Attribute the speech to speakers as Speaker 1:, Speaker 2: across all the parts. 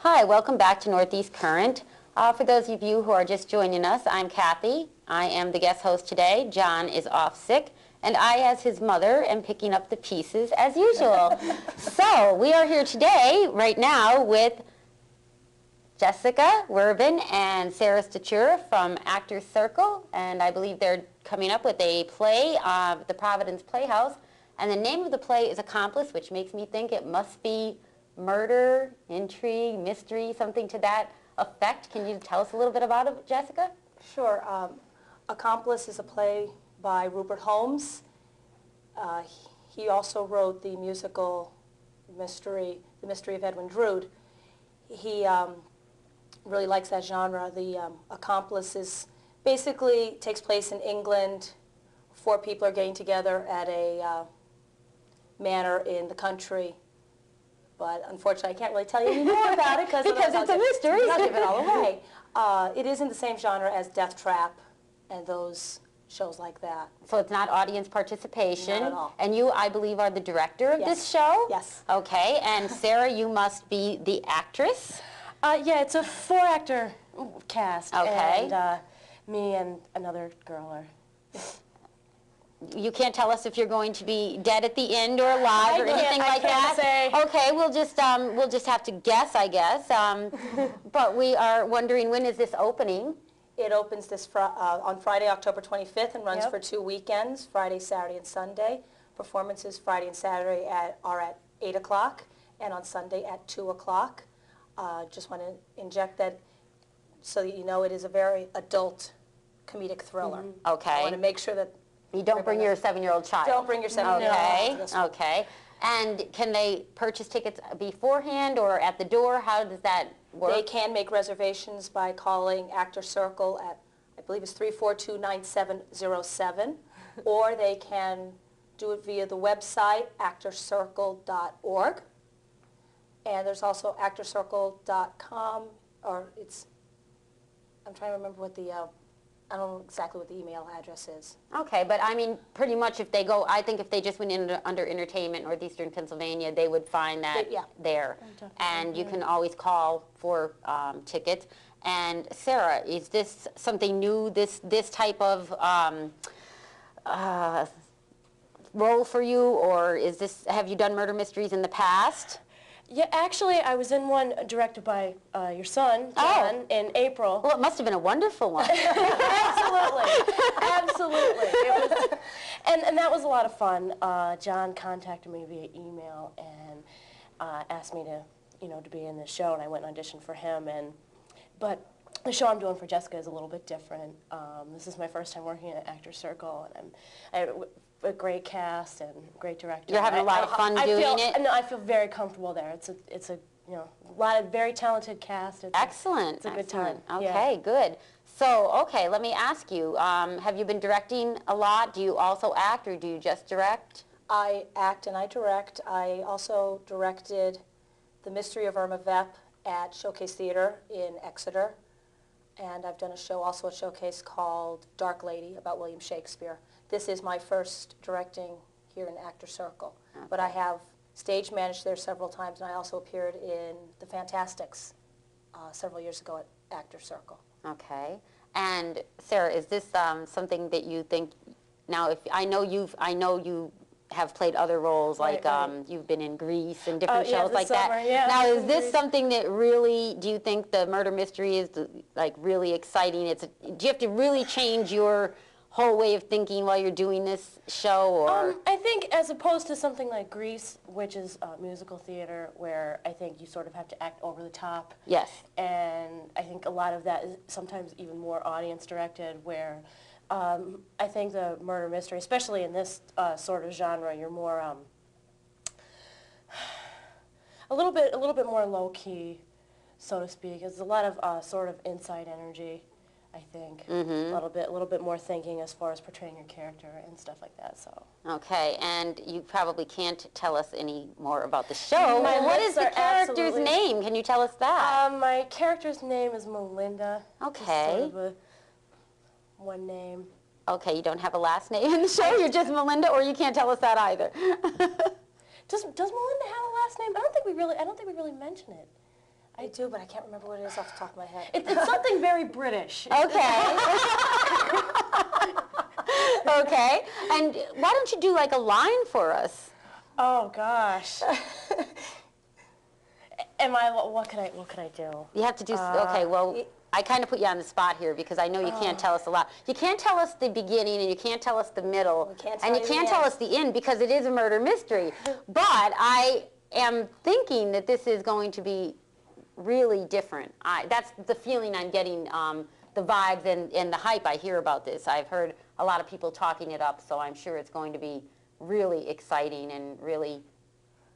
Speaker 1: Hi, welcome back to Northeast Current. For those of you who are just joining us, I'm Kathy. I am the guest host today. John is off sick, and I, as his mother, am picking up the pieces as usual. So we are here today, right now, with Jessica Werbin and Sarah Stature from Actors Circle, and I believe they're coming up with a play, the Providence Playhouse, and the name of the play is Accomplice, which makes me think it must be murder, intrigue, mystery, something to that effect. Can you tell us a little bit about it, Jessica?
Speaker 2: Sure. Accomplice is a play by Rupert Holmes. He also wrote the musical mystery, The Mystery of Edwin Drood. He really likes that genre. The Accomplice is basically takes place in England. 4 people are getting together at a manor in the country. But unfortunately, I can't really tell you any more about it because
Speaker 1: it's a mystery.
Speaker 2: I'll give it all away. It is in the same genre as Death Trap and those shows like that.
Speaker 1: So it's not audience participation.
Speaker 2: Not at all.
Speaker 1: And you, I believe, are the director of this show?
Speaker 2: Yes.
Speaker 1: Okay. And Sarah, you must be the actress?
Speaker 3: Yeah, it's a 4-actor cast.
Speaker 1: Okay.
Speaker 3: And me and another girl are...
Speaker 1: You can't tell us if you're going to be dead at the end or alive or anything like that?
Speaker 3: Say.
Speaker 1: Okay, we'll just have to guess, I guess. But we are wondering, when is this opening?
Speaker 2: It opens on Friday, October 25th, and runs for 2 weekends, Friday, Saturday, and Sunday. Performances Friday and Saturday are at 8 o'clock, and on Sunday at 2 o'clock. Just want to inject that so that you know it is a very adult comedic thriller.
Speaker 1: Okay.
Speaker 2: I want to make sure that
Speaker 1: you don't bring your 7-year-old child.
Speaker 2: Don't bring your 7-year-old child.
Speaker 1: Okay. And can they purchase tickets beforehand or at the door? How does that work?
Speaker 2: They can make reservations by calling Actors Circle at, I believe it's 342-9707, or they can do it via the website, actorscircle.org. And there's also actorscircle.com, or I'm trying to remember what I don't know exactly what the email address is.
Speaker 1: Okay, but I mean, pretty much if they go, I think if they just went in under Entertainment, Northeastern Pennsylvania, they would find that there. And you can always call for tickets. And Sarah, is this something new, this type of role for you, or have you done murder mysteries in the past?
Speaker 3: Yeah, actually, I was in one directed by your son, John, in April.
Speaker 1: Well, it must have been a wonderful one.
Speaker 3: Absolutely, absolutely. It was, and that was a lot of fun. John contacted me via email and asked me to be in the show, and I went and auditioned for him. But the show I'm doing for Jessica is a little bit different. This is my first time working at Actors Circle, and I have a great cast and great director.
Speaker 1: You're having a lot of fun doing it?
Speaker 3: No, I feel very comfortable there. It's a lot of very talented cast.
Speaker 1: Excellent.
Speaker 3: It's a good time.
Speaker 1: Okay, good. So, okay, let me ask you, have you been directing a lot? Do you also act, or do you just direct?
Speaker 2: I act and I direct. I also directed The Mystery of Irma Vep at Showcase Theater in Exeter. And I've done a show also at Showcase called Dark Lady about William Shakespeare. This is my first directing here in Actors Circle. Okay. But I have stage managed there several times, and I also appeared in The Fantastics several years ago at Actors Circle.
Speaker 1: Okay. And Sarah, is this something that you think, now if I know you have played other roles, like you've been in Grease and different shows like that.
Speaker 3: Yeah,
Speaker 1: now, is this something that really, do you think the murder mystery is like really exciting? Do you have to really change your whole way of thinking while you're doing this show, or?
Speaker 3: I think as opposed to something like Grease, which is musical theater, where I think you sort of have to act over the top.
Speaker 1: Yes.
Speaker 3: And I think a lot of that is sometimes even more audience directed, where I think the murder mystery, especially in this sort of genre, you're more a little bit more low key, so to speak. It's a lot of sort of inside energy, I think. A little bit more thinking as far as portraying your character and stuff like that. So.
Speaker 1: Okay, and you probably can't tell us any more about the show. What is the character's name? Can you tell us that?
Speaker 3: My character's name is Melinda.
Speaker 1: Okay.
Speaker 3: It's sort of one name.
Speaker 1: Okay, you don't have a last name in the show? You're just Melinda, or you can't tell us that either?
Speaker 3: Does Melinda have a last name? I don't think we really mention it.
Speaker 2: I do, but I can't remember what it is off the top of my head.
Speaker 3: It's something very British.
Speaker 1: Okay. Okay. And why don't you do like a line for us?
Speaker 3: Oh gosh. What could I do?
Speaker 1: You have to do, okay, well, I kind of put you on the spot here because I know you can't tell us a lot. You can't tell us the beginning and you can't tell us the middle. And you can't tell us the end because it is a murder mystery. But I am thinking that this is going to be really different. That's the feeling I'm getting, the vibes and the hype I hear about this. I've heard a lot of people talking it up, so I'm sure it's going to be really exciting and really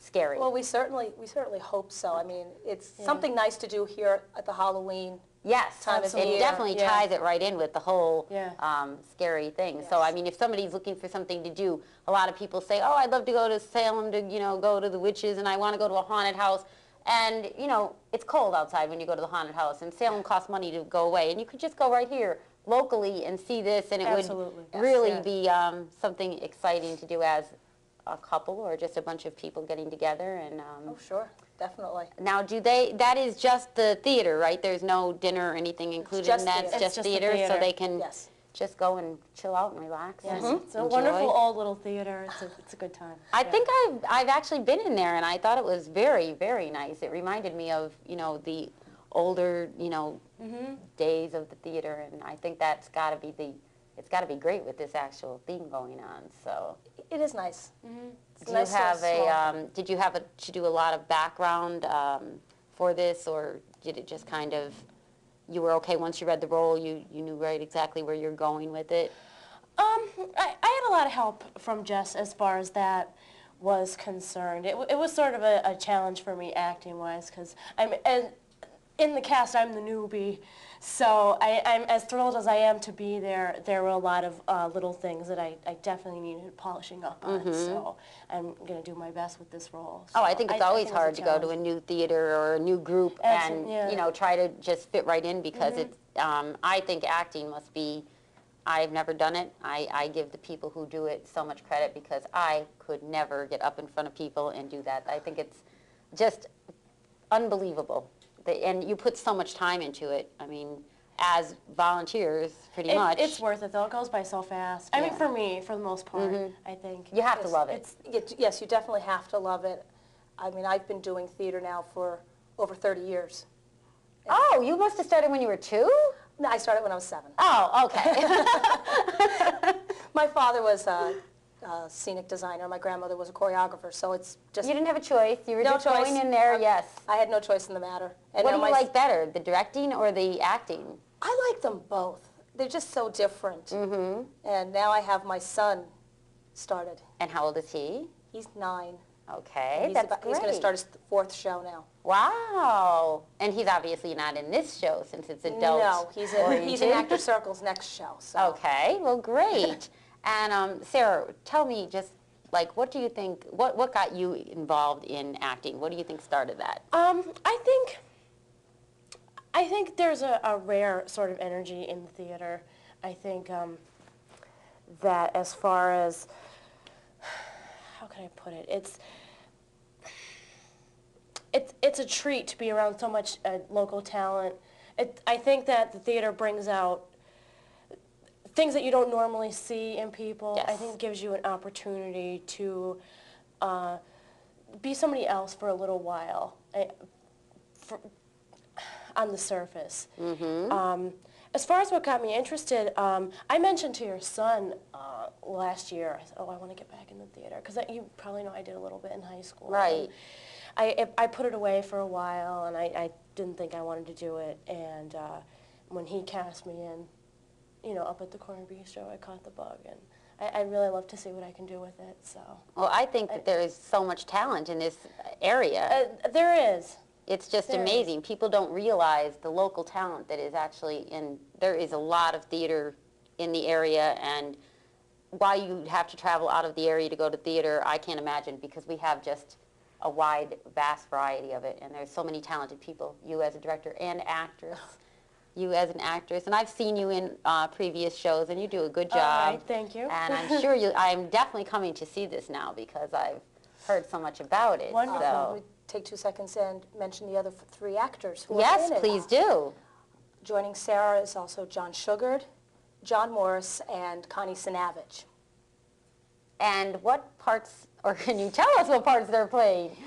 Speaker 1: scary.
Speaker 2: Well, we certainly hope so. I mean, it's something nice to do here at the Halloween.
Speaker 1: Yes,
Speaker 2: time of
Speaker 1: it
Speaker 2: year.
Speaker 1: definitely ties it right in with the whole
Speaker 3: Yeah.
Speaker 1: scary thing.
Speaker 2: Yes.
Speaker 1: So, I mean, if somebody's looking for something to do, a lot of people say, oh, I'd love to go to Salem to, go to the witches, and I want to go to a haunted house. And, it's cold outside when you go to the haunted house, and Salem costs money to go away. And you could just go right here locally and see this, and it
Speaker 3: Absolutely.
Speaker 1: would really
Speaker 3: Yes.
Speaker 1: be something exciting to do as a couple or just a bunch of people getting together. And
Speaker 2: Oh, sure, definitely.
Speaker 1: now, that is just the theater, right? There's no dinner or anything included
Speaker 2: just
Speaker 1: in that?
Speaker 2: theater.
Speaker 1: It's
Speaker 3: It's
Speaker 1: just
Speaker 3: just the
Speaker 1: theater, so
Speaker 3: theater.
Speaker 1: they can
Speaker 2: Yes.
Speaker 1: just go and chill out and relax
Speaker 3: Yes,
Speaker 1: and
Speaker 3: it's a
Speaker 1: enjoy.
Speaker 3: wonderful old little theater. It's a good time.
Speaker 1: I
Speaker 3: Yeah.
Speaker 1: think I've actually been in there, and I thought it was very, very nice. It reminded me of, the older, days of the theater, and I think it's got to be great with this actual theme going on, so.
Speaker 2: It is nice. It's
Speaker 1: Do you
Speaker 2: nice
Speaker 1: have
Speaker 2: small.
Speaker 1: did you have to do a lot of background for this, or did it just kind of, you were okay once you read the role, you knew right exactly where you're going with it?
Speaker 3: I had a lot of help from Jess as far as that was concerned. It was sort of a challenge for me acting-wise, because in the cast, I'm the newbie, so I'm as thrilled as I am to be there. There were a lot of little things that I definitely needed polishing up on, so I'm going to do my best with this role.
Speaker 1: Oh, I
Speaker 3: So
Speaker 1: think it's always
Speaker 3: think it was
Speaker 1: hard to go to a
Speaker 3: challenge.
Speaker 1: new theater or a new group and,
Speaker 3: Yeah.
Speaker 1: try to just fit right in because it's, I think acting must be, I've never done it. I give the people who do it so much credit because I could never get up in front of people and do that. I think it's just unbelievable. And you put so much time into it. I mean, as volunteers, pretty much.
Speaker 3: It's worth it, though. It goes by so fast. I mean,
Speaker 1: Yeah.
Speaker 3: for me, for the most part, I think.
Speaker 1: You have to love it.
Speaker 2: Yes, you definitely have to love it. I mean, I've been doing theater now for over 30 years.
Speaker 1: Oh, you must have started when you were 2?
Speaker 2: No, I started when I was 7.
Speaker 1: Oh, okay.
Speaker 2: My father was a scenic designer. My grandmother was a choreographer, so it's just...
Speaker 1: You didn't have a choice. You were
Speaker 2: No
Speaker 1: just
Speaker 2: choice.
Speaker 1: going in there, yes.
Speaker 2: I had no choice in the matter. And
Speaker 1: What
Speaker 2: now
Speaker 1: do you
Speaker 2: my-
Speaker 1: like better, the directing or the acting?
Speaker 2: I like them both. They're just so different. Mm-hmm. And now I have my son started.
Speaker 1: And how old is he?
Speaker 2: He's 9.
Speaker 1: Okay,
Speaker 2: He's
Speaker 1: that's great.
Speaker 2: He's going to start his 4th show now.
Speaker 1: Wow. And he's obviously not in this show since it's adult.
Speaker 2: No, he's in Actor Circle's next show. So.
Speaker 1: Okay, well, great. And Sarah, tell me just, like, what do you think, what got you involved in acting? What do you think started that?
Speaker 3: I think there's a rare sort of energy in the theater. I think that as far as, how can I put it? It's a treat to be around so much local talent. I think that the theater brings out things that you don't normally see in people.
Speaker 1: Yes.
Speaker 3: I think it gives you an opportunity to be somebody else for a little while on the surface. As far as what got me interested, I mentioned to your son last year, I said, oh, I want to get back in the theater, because you probably know I did a little bit in high school.
Speaker 1: Right.
Speaker 3: I put it away for a while, and I didn't think I wanted to do it, and when he cast me in, up at the Corner Bistro, I caught the bug, and I'd really love to see what I can do with it, so.
Speaker 1: Well, I think that there is so much talent in this area.
Speaker 3: There is.
Speaker 1: It's just
Speaker 3: There is.
Speaker 1: amazing. People don't realize the local talent that is actually there is a lot of theater in the area, and why you have to travel out of the area to go to theater, I can't imagine, because we have just a wide, vast variety of it, and there's so many talented people, you as a director and actress, you as an actress, and I've seen you in previous shows, and you do a good job.
Speaker 3: All right, thank you.
Speaker 1: And I'm sure I'm definitely coming to see this now, because I've heard so much about it.
Speaker 3: Wonderful.
Speaker 1: So.
Speaker 2: take 2 seconds and mention the other 3 actors who are
Speaker 1: Yes,
Speaker 2: in it.
Speaker 1: please do.
Speaker 2: Joining Sarah is also John Schugard, John Morris, and Connie Sinavage.
Speaker 1: And what parts, or can you tell us what parts they're playing?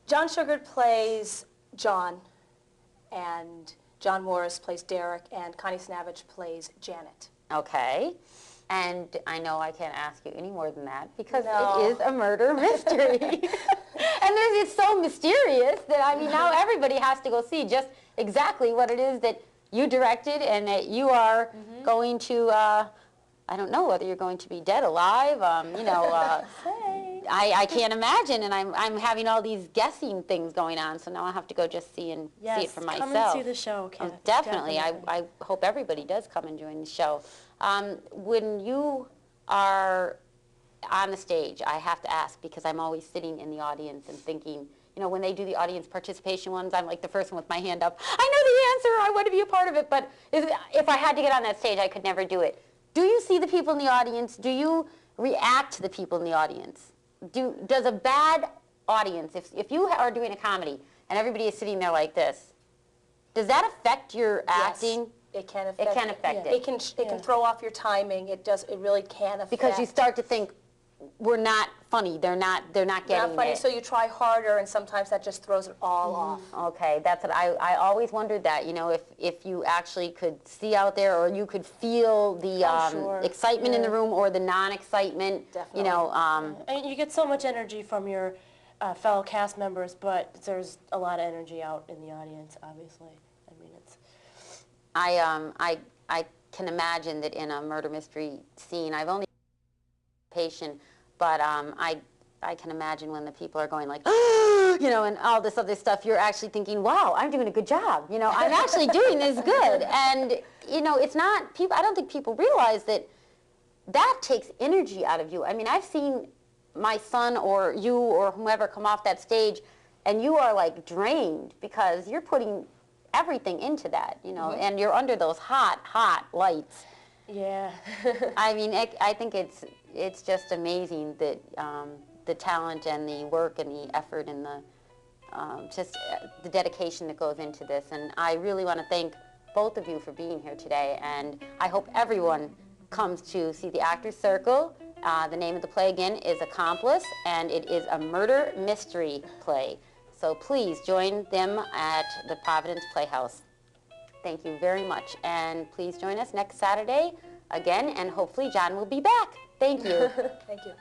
Speaker 2: John Schugard plays John, and John Morris plays Derek, and Connie Sinavage plays Janet.
Speaker 1: Okay. And I know I can't ask you any more than that because
Speaker 2: No.
Speaker 1: it is a murder mystery. And it's so mysterious that, I mean, now everybody has to go see just exactly what it is that you directed and that you are going to, I don't know whether you're going to be dead, alive, you know. I can't imagine, and I'm having all these guessing things going on, so now I have to go just see it for myself.
Speaker 3: Come and see the show, Kath.
Speaker 1: Definitely. I hope everybody does come and join the show. When you are on the stage, I have to ask, because I'm always sitting in the audience and thinking, you know, when they do the audience participation ones, I'm like the first one with my hand up. I know the answer. I want to be a part of it, but if I had to get on that stage, I could never do it. Do you see the people in the audience? Do you react to the people in the audience? Does a bad audience, if you are doing a comedy and everybody is sitting there like this, does that affect your acting?
Speaker 2: It can affect
Speaker 1: It can affect it.
Speaker 2: It can throw off your timing. It really can affect.
Speaker 1: Because you start to think, we're not funny. They're not getting
Speaker 2: not funny,
Speaker 1: it.
Speaker 2: so you try harder, and sometimes that just throws it all off.
Speaker 1: Okay, that's what I always wondered that, you know, if you actually could see out there or you could feel the
Speaker 3: Sure.
Speaker 1: excitement in the room or the non-excitement, you know.
Speaker 3: And you get so much energy from your fellow cast members, but there's a lot of energy out in the audience, obviously. I mean, it's...
Speaker 1: I can imagine that in a murder mystery scene, I've only been patient, but I can imagine when the people are going like, you know, and all this other stuff, you're actually thinking, wow, I'm doing a good job. You know, I'm actually doing this good. And, you know, it's not, people. I don't think people realize that that takes energy out of you. I mean, I've seen my son or you or whomever come off that stage, and you are like drained because you're putting everything into that, you know, and you're under those hot, hot lights.
Speaker 3: Yeah.
Speaker 1: I mean, I think it's just amazing that the talent and the work and the effort and the dedication that goes into this. And I really want to thank both of you for being here today. And I hope everyone comes to see the Actors Circle. The name of the play again is Accomplice, and it is a murder mystery play. So please join them at the Providence Playhouse. Thank you very much. And please join us next Saturday again, and hopefully John will be back. Thank you.
Speaker 2: Thank you.